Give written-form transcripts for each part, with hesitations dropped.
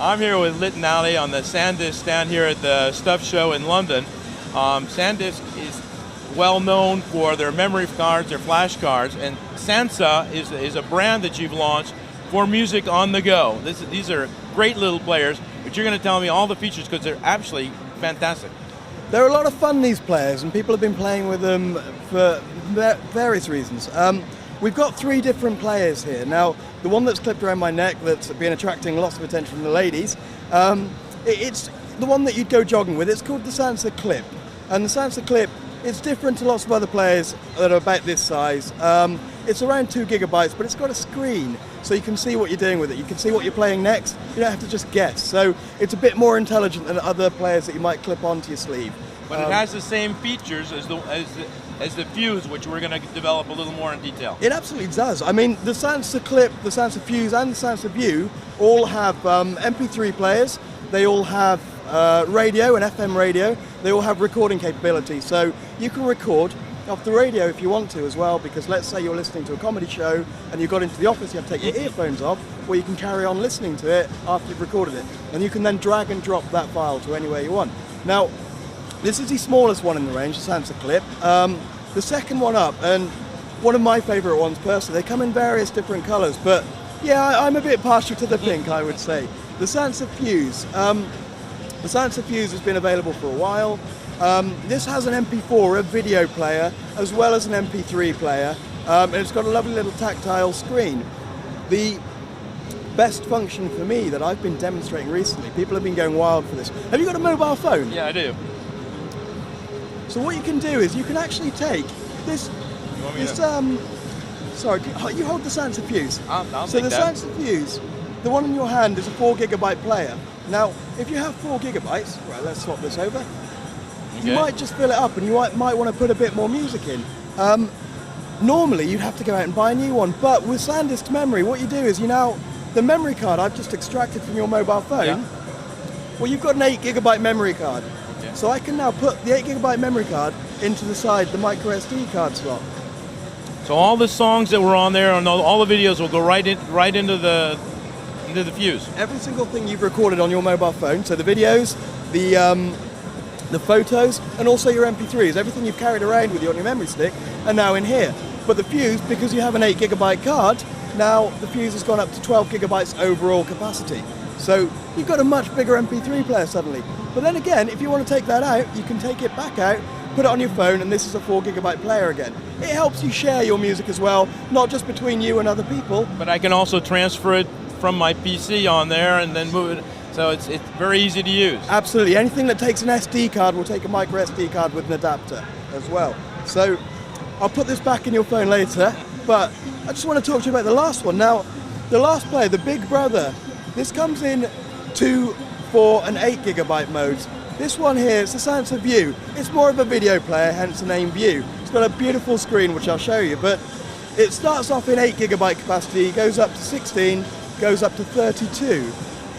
I'm here with Lit and Alley on the SanDisk stand here at the Stuff Show in London. SanDisk is well known for their memory cards, their flash cards, and Sansa is a brand that you've launched for music on the go. These are great little players, but you're going to tell me all the features because they're absolutely fantastic. They're a lot of fun, these players, and people have been playing with them for various reasons. We've got 3 different players here. Now, the one that's clipped around my neck that's been attracting lots of attention from the ladies, it's the one that you'd go jogging with. It's called the Sansa Clip. And the Sansa Clip, it's different to lots of other players that are about this size. It's around 2 gigabytes, but it's got a screen, so you can see what you're doing with it. You can see what you're playing next. You don't have to just guess. So it's a bit more intelligent than other players that you might clip onto your sleeve. But it has the same features as the Fuse, which we're going to develop a little more in detail. It absolutely does. I mean, the Sansa Clip, the Sansa Fuse, and the Sansa View all have MP3 players. They all have radio and FM radio. They all have recording capability, so you can record off the radio if you want to as well, because let's say you're listening to a comedy show and you got into the office, you have to take your earphones off, or you can carry on listening to it after you've recorded it. And you can then drag and drop that file to anywhere you want. Now, this is the smallest one in the range, the Sansa Clip. The second one up, and one of my favourite ones personally, they come in various different colours, but yeah, I'm a bit partial to the pink, I would say. The Sansa Fuse. The Sansa Fuse has been available for a while. This has an MP4, a video player, as well as an MP3 player, and it's got a lovely little tactile screen. The best function for me that I've been demonstrating recently, people have been going wild for this. Have you got a mobile phone? Yeah, I do. So what you can do is you can actually take this, sorry, you hold the Sansa Fuse. I'll so take the that. Sansa Fuse, the one in your hand is a 4 gigabyte player. Now, if you have 4 gigabytes, right, let's swap this over. Okay. You might just fill it up, and you might want to put a bit more music in. Normally, you'd have to go out and buy a new one, but with SanDisk memory, what you do is the memory card I've just extracted from your mobile phone, yeah. Well, you've got an 8 gigabyte memory card. Okay. So I can now put the 8 gigabyte memory card into the side, the micro SD card slot. So all the songs that were on there and all the videos will go right into the Fuse. Every single thing you've recorded on your mobile phone, so the videos, the photos, and also your MP3s, everything you've carried around with you on your memory stick, are now in here. But the Fuse, because you have an 8 gigabyte card, now the Fuse has gone up to 12 gigabytes overall capacity. So you've got a much bigger MP3 player suddenly. But then again, if you want to take that out, you can take it back out, put it on your phone, and this is a 4 gigabyte player again. It helps you share your music as well, not just between you and other people. But I can also transfer it from my PC on there and then move it. So it's very easy to use. Absolutely. Anything that takes an SD card will take a micro SD card with an adapter as well. So I'll put this back in your phone later, but I just want to talk to you about the last one. Now, the last player, the Big Brother, this comes in 2, 4 and 8 gigabyte modes. This one here is the Sansa View. It's more of a video player, hence the name View. It's got a beautiful screen, which I'll show you, but it starts off in 8 gigabyte capacity, goes up to 16, goes up to 32.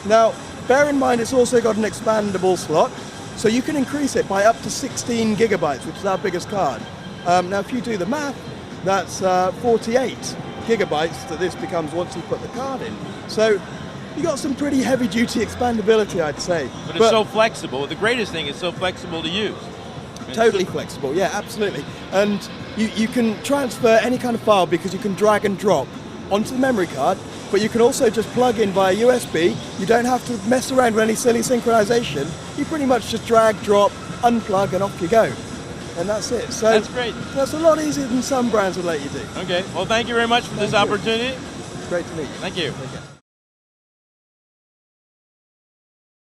Now, bear in mind it's also got an expandable slot, so you can increase it by up to 16 gigabytes, which is our biggest card. Now, if you do the math, that's 48 gigabytes that this becomes once you put the card in. So you got some pretty heavy-duty expandability, I'd say. But it's so flexible. The greatest thing is so flexible to use. Totally flexible, yeah, absolutely. And you can transfer any kind of file because you can drag and drop onto the memory card, but you can also just plug in via USB. You don't have to mess around with any silly synchronization. You pretty much just drag, drop, unplug, and off you go. And that's it. So that's great. That's a lot easier than some brands would let you do. Okay, well, thank you very much for this opportunity. Great to meet you. Thank you. Take care.